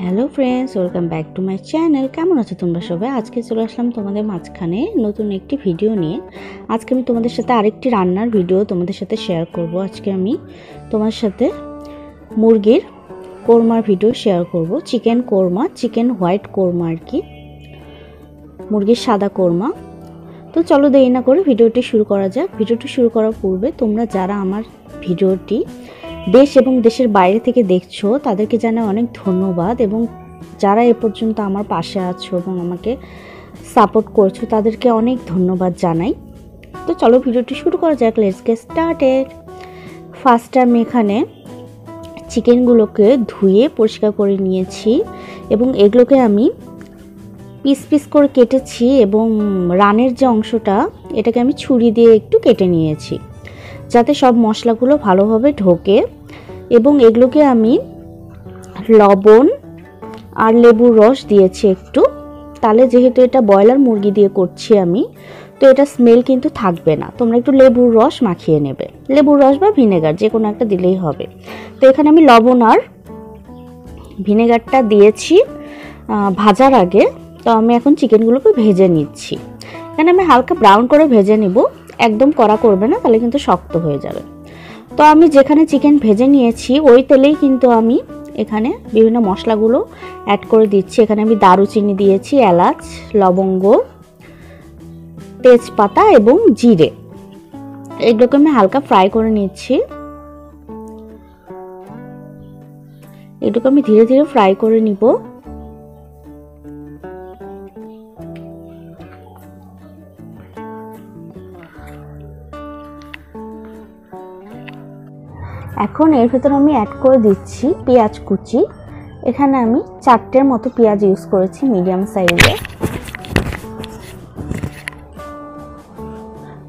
Hello friends, welcome back to my channel. কেমন আছো তোমরা সবাই? আজকে চলে আসলাম তোমাদের মাঝখানে নতুন একটি ভিডিও নিয়ে। আজকে আমি তোমাদের সাথে আরেকটি রান্নার ভিডিও তোমাদের সাথে শেয়ার করব। আজকে আমি তোমার সাথে মুরগির কোরমার ভিডিও শেয়ার করব। Chicken korma, chicken white korma আর কি, মুরগির সাদা কোরমা। তো চলো দেরি না করে ভিডিওটি শুরু করা যাক। ভিডিওটি শুরু করার পূর্বে তোমরা যারা আমার ভিডিওটি দেশ এবং দেশের বাইরে থেকে দেখছো তাদেরকে জানাই অনেক ধন্যবাদ, এবং যারা এ পর্যন্ত আমার পাশে আছো এবং আমাকে সাপোর্ট করছো তাদেরকে অনেক ধন্যবাদ জানাই। তো চলো ভিডিওটি শুরু করা যাক। Let's get started. ফার্স্ট আমি এখানে চিকেনগুলোকে ধুয়ে পরিষ্কার করে নিয়েছি এবং এগুলোকে আমি পিস পিস করে কেটেছি, এবং রানের যে অংশটা এটাকে আমি ছুরি দিয়ে একটু কেটে নিয়েছি যাতে সব মশলাগুলো ভালোভাবে ঢোকে। এবং এগুলোকে আমি লবণ আর লেবুর রস দিয়েছি একটু, তাহলে যেহেতু এটা ব্রয়লার মুরগি দিয়ে করছি আমি, তো এটা স্মেল কিন্তু থাকবে না। তোমরা একটু লেবুর রস মাখিয়ে নেবে, লেবুর রস বা ভিনেগার যে কোনো একটা দিলেই হবে। তো এখানে আমি লবণ আর ভিনেগারটা দিয়েছি ভাজার আগে। তো আমি এখন চিকেনগুলোকে ভেজে নিচ্ছি। এখানে আমি হালকা ব্রাউন করে ভেজে নিব, একদম কড়া করবে না, তাহলে কিন্তু শক্ত হয়ে যাবে। তো আমি যেখানে চিকেন ভেজে নিয়েছি ওই তেলেই কিন্তু আমি এখানে বিভিন্ন মশলাগুলো অ্যাড করে দিচ্ছি। এখানে আমি দারুচিনি দিয়েছি, এলাচ, লবঙ্গ, তেজপাতা এবং জিরে। এগুলোকে আমি হালকা ফ্রাই করে নিচ্ছি। এগুলোকে আমি ধীরে ধীরে ফ্রাই করে নিব। এখন এর ভেতরে আমি অ্যাড করে দিচ্ছি পেঁয়াজ কুচি। এখানে আমি 4টের মতো পেঁয়াজ ইউজ করেছি, মিডিয়াম সাইজে।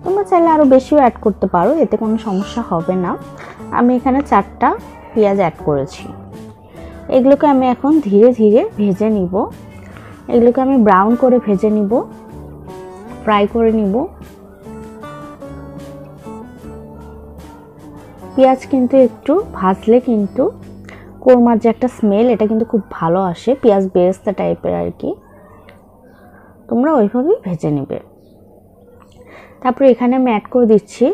তোমরা চাইলে আরও বেশিও অ্যাড করতে পারো, এতে কোনো সমস্যা হবে না। আমি এখানে 4টা পেঁয়াজ অ্যাড করেছি। এগুলোকে আমি এখন ধীরে ধীরে ভেজে নিব। এগুলোকে আমি ব্রাউন করে ভেজে নিব, ফ্রাই করে নিব। পেঁয়াজ কিন্তু একটু ভাজলে কিন্তু কোরমার যে একটা স্মেল এটা কিন্তু খুব ভালো আসে, পেঁয়াজ বেরেস্তা টাইপের আর কি। তোমরা ওইভাবেই ভেজে নেবে। তারপরে এখানে আমি অ্যাড করে দিচ্ছি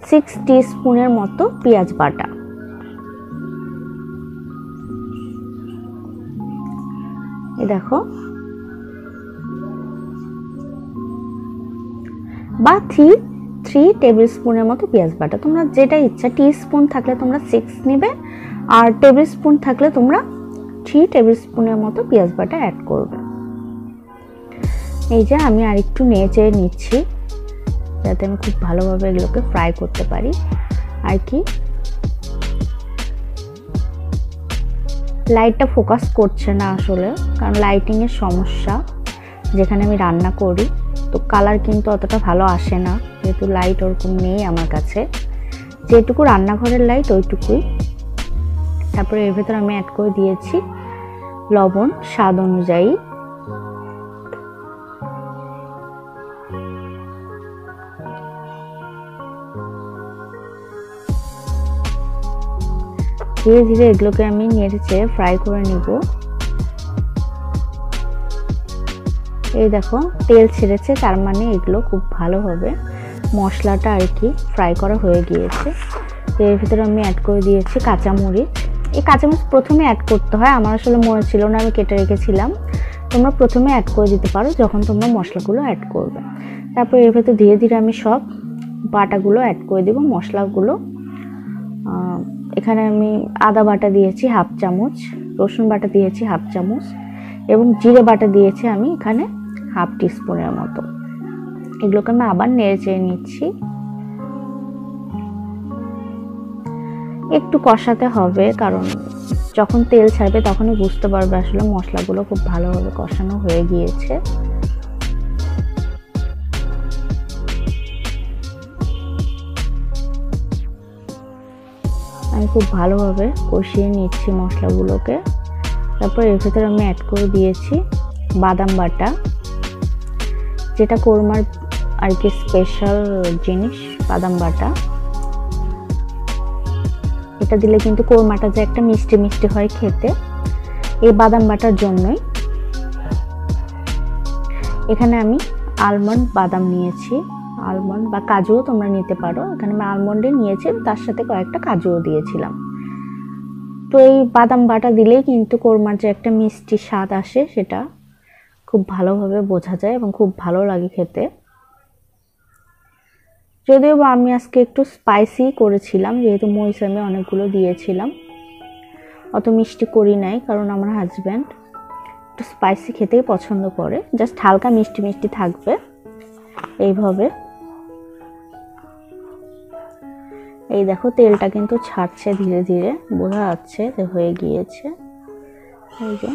6 টিস্পুনের মতো পেঁয়াজ বাটা। এই দেখো, বা 3 টেবিল স্পুনের মতো পেঁয়াজ বাটা। তোমরা যেটা ইচ্ছা, টিস্পুন থাকলে তোমরা 6 নেবে, আর টেবিল স্পুন থাকলে তোমরা 3 টেবিল স্পুনের মতো পেঁয়াজ বাটা অ্যাড করবে। এই যে আমি আরেকটু নেড়ে নিচ্ছি যাতে আমি খুব ভালোভাবে এগুলোকে ফ্রাই করতে পারি আর কি। লাইটটা ফোকাস করছে না আসলে, কারণ লাইটিংয়ের সমস্যা যেখানে আমি রান্না করি, তো কালার কিন্তু অতটা ভালো আসে না, যেহেতু লাইট ওরকম নেই আমার কাছে। যেটুকু রান্নাঘরের লাইট ওইটুকুই। তারপরে এর ভেতর আমি অ্যাড করে দিয়েছি লবণ স্বাদ অনুযায়ী। ধীরে ধীরে এগুলোকে আমি নেড়ে ফ্রাই করে নিব। এই দেখো তেল ছেড়েছে, তার মানে এগুলো খুব ভালোভাবে মশলাটা আর কি ফ্রাই করা হয়ে গিয়েছে। তো এর ভিতরে আমি অ্যাড করে দিয়েছি কাঁচামরিচ। এই কাঁচামরিচ প্রথমে অ্যাড করতে হয়, আমার আসলে মনে ছিল না, আমি কেটে রেখেছিলাম। তোমরা প্রথমে অ্যাড করে দিতে পারো যখন তোমরা মশলাগুলো অ্যাড করবে। তারপর এর ভেতর ধীরে ধীরে আমি সব বাটাগুলো অ্যাড করে দেব, মশলাগুলো। এখানে আমি আদা বাটা দিয়েছি 1/2 চামচ, রসুন বাটা দিয়েছি 1/2 চামচ, এবং জিরে বাটা দিয়েছি আমি এখানে 1/2 টিস্পুনের মতো। এগুলোকে আমি আবার নেড়ে নিচ্ছি। একটু কষাতে হবে, কারণ যখন তেল ছাড়বে তখনই বুঝতে পারবে আসলে মশলাগুলো খুব ভালোভাবে কষানো হয়ে গিয়েছে। আমি খুব ভালোভাবে কষিয়ে নিচ্ছি মশলাগুলোকে। তারপর এর ভিতরে আমি অ্যাড করে দিয়েছি বাদাম বাটা, যেটা কোরমার আর কি স্পেশাল জিনিস, বাদাম বাটা। এটা দিলে কিন্তু কোরমাটা যে একটা মিষ্টি মিষ্টি হয় খেতে, এই বাদাম বাটার জন্যই। এখানে আমি আলমন্ড বাদাম নিয়েছি, আলমন্ড বা কাজুও তোমরা নিতে পারো। এখানে আমি আলমন্ডে নিয়েছি, তার সাথে কয়েকটা কাজুও দিয়েছিলাম। তো এই বাদাম বাটা দিলেই কিন্তু কোরমার যে একটা মিষ্টি স্বাদ আসে সেটা খুব ভালোভাবে বোঝা যায় এবং খুব ভালো লাগে খেতে। যদিও বা আমি আজকে একটু স্পাইসি করেছিলাম, যেহেতু মরিচ আমি অনেকগুলো দিয়েছিলাম। অত মিষ্টি করি নাই, কারণ আমার হাজব্যান্ড একটু স্পাইসি খেতেই পছন্দ করে। জাস্ট হালকা মিষ্টি মিষ্টি থাকবে এইভাবে। এই দেখো তেলটা কিন্তু ছাড়ছে ধীরে ধীরে, বোঝা যাচ্ছে যে হয়ে গিয়েছে। এই যে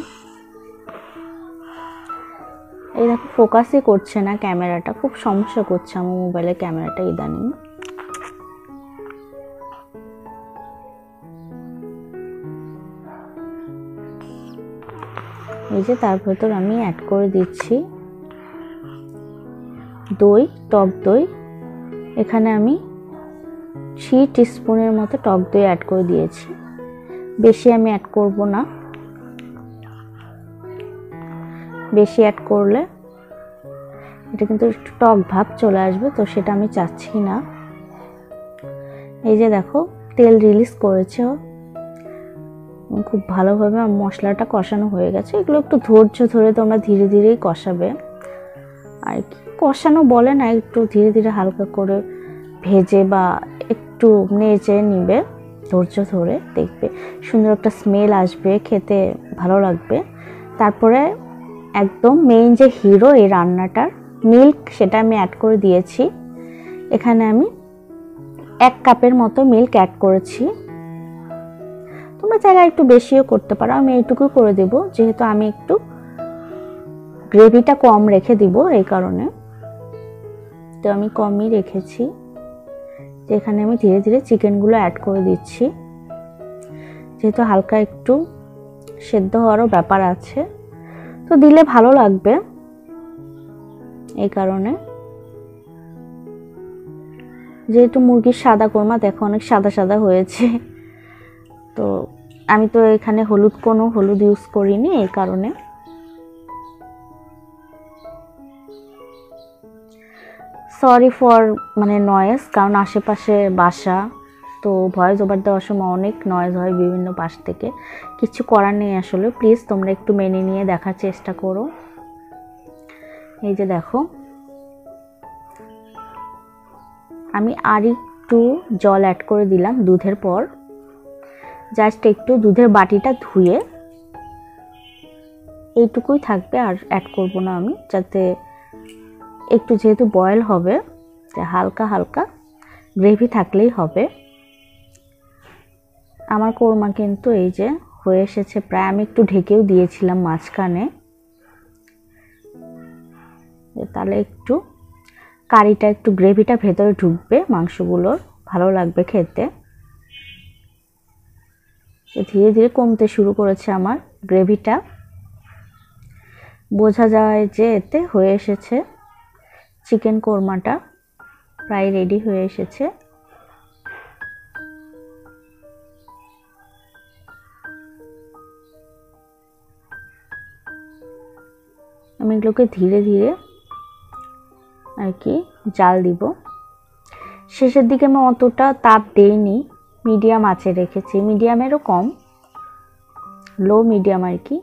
এই দেখো ফোকাসই করছে না ক্যামেরাটা, খুব সমস্যা করছে আমার মোবাইলের ক্যামেরাটা ইদানিং। এই যে তার ভেতর আমি অ্যাড করে দিচ্ছি দই, টক দই। এখানে আমি 3 টিস্পুনের মতো টক দই অ্যাড করে দিয়েছি, বেশি আমি অ্যাড করব না। বেশি অ্যাড করলে এটা কিন্তু একটু টক ভাব চলে আসবে, তো সেটা আমি চাচ্ছি না। এই যে দেখো তেল রিলিজ করেছে, খুব ভালোভাবে মশলাটা কষানো হয়ে গেছে। এগুলো একটু ধৈর্য ধরে তোমরা ধীরে ধীরেই কষাবে, আর কি কষানো বলে না, একটু ধীরে ধীরে হালকা করে ভেজে বা একটু নেড়ে নিবে ধৈর্য ধরে, দেখবে সুন্দর একটা স্মেল আসবে, খেতে ভালো লাগবে। তারপরে একদম মেইন যে হিরো এই রান্নাটার, মিল্ক, সেটা আমি অ্যাড করে দিয়েছি। এখানে আমি 1 কাপের মতো মিল্ক অ্যাড করেছি। তোমরা চাইলে একটু বেশিও করতে পারো, আমি এইটুকু করে দেব যেহেতু আমি একটু গ্রেভিটা কম রেখে দিব, এই কারণে তো আমি কমই রেখেছি। এখানে আমি ধীরে ধীরে চিকেনগুলো অ্যাড করে দিচ্ছি, যেহেতু হালকা একটু সেদ্ধ হওয়ারও ব্যাপার আছে, তো দিলে ভালো লাগবে, এই কারণে। যেহেতু মুরগির সাদা কোরমা দেখো অনেক সাদা সাদা হয়েছে, তো আমি তো এখানে কোনো হলুদ ইউজ করিনি, এই কারণে। সরি ফর নয়েজ, কারণ আশেপাশে বাসা, তো ভয়েস ওভার দেওয়ার সময় অনেক নয়েজ হয় বিভিন্ন পাশ থেকে, কিছু করার নেই আসলে। প্লিজ তোমরা একটু মেনে নিয়ে দেখার চেষ্টা করো। এই যে দেখো আমি আর একটু জল অ্যাড করে দিলাম দুধের পর, জাস্ট একটু দুধের বাটিটা ধুয়ে, এইটুকুই থাকবে, আর অ্যাড করব না আমি, যাতে একটু যেহেতু বয়েল হবে হালকা হালকা গ্রেভি থাকলেই হবে। আমার কোরমা কিন্তু এই যে হয়ে এসেছে প্রায়, আমি একটু ঢেকেও দিয়েছিলাম মাঝখানে, তাহলে একটু কারিটা একটু গ্রেভিটা ভেতরে ঢুকবে, মাংসগুলোর ভালো লাগবে খেতে। ধীরে ধীরে কমতে শুরু করেছে আমার গ্রেভিটা, বোঝা যায় যে এতে হয়ে এসেছে। চিকেন কোরমাটা প্রায় রেডি হয়ে এসেছে। আমি এগুলোকে ধীরে ধীরে আর কি জাল দিব। শেষের দিকে আমি অতটা তাপ দেইনি, মিডিয়াম আঁচে রেখেছি, মিডিয়ামেরও কম, লো মিডিয়াম আর কি।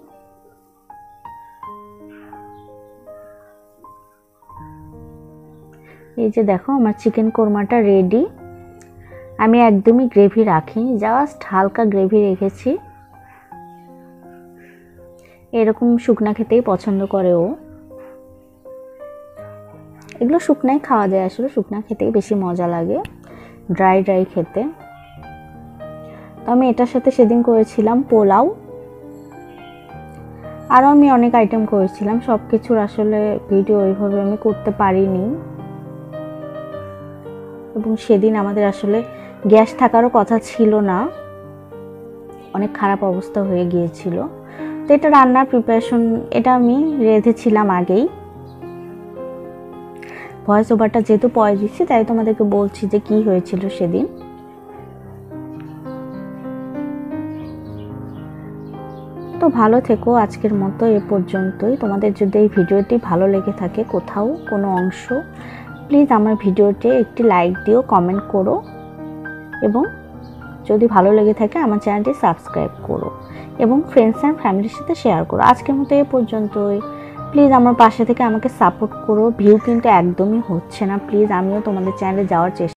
এই যে দেখো আমার চিকেন কোরমাটা রেডি। আমি একদমই গ্রেভি রাখিনি, জাস্ট হালকা গ্রেভি রেখেছি। এরকম শুকনা খেতেই পছন্দ করে ও, এগুলো শুকনাই খাওয়া যায় আসলে, শুকনা খেতেই বেশি মজা লাগে ড্রাই ড্রাই খেতে। তো আমি এটার সাথে সেদিন করেছিলাম পোলাও, আরও আমি অনেক আইটেম করেছিলাম, সব কিছুর আসলে ভিডিও ওইভাবে আমি করতে পারিনি। এবং সেদিন আমাদের আসলে গ্যাস থাকারও কথা ছিল না, অনেক খারাপ অবস্থা হয়ে গিয়েছিল। তো এটা রান্নার প্রিপারেশন, এটা আমি রেঁধেছিলাম আগেই, ভয়েস ওভারটা যেহেতু পরে দিচ্ছি তাই তোমাদেরকে বলছি যে কি হয়েছিল সেদিন। তো ভালো থেকো, আজকের মতো এ পর্যন্তই। তোমাদের যদি এই ভিডিওটি ভালো লেগে থাকে কোথাও কোনো অংশ, প্লিজ আমার ভিডিওতে একটি লাইক দিও, কমেন্ট করো এবং যদি ভালো লেগে থাকে আমার চ্যানেলটি সাবস্ক্রাইব করো এবং ফ্রেন্ডস অ্যান্ড ফ্যামিলির সাথে শেয়ার করো। আজকের মতো এ পর্যন্তই। প্লিজ আমার পাশে থেকে আমাকে সাপোর্ট করো। ভিউ কিন্তু একদমই হচ্ছে না, প্লিজ আমিও তোমাদের চ্যানেলে যাওয়ার চেষ্টা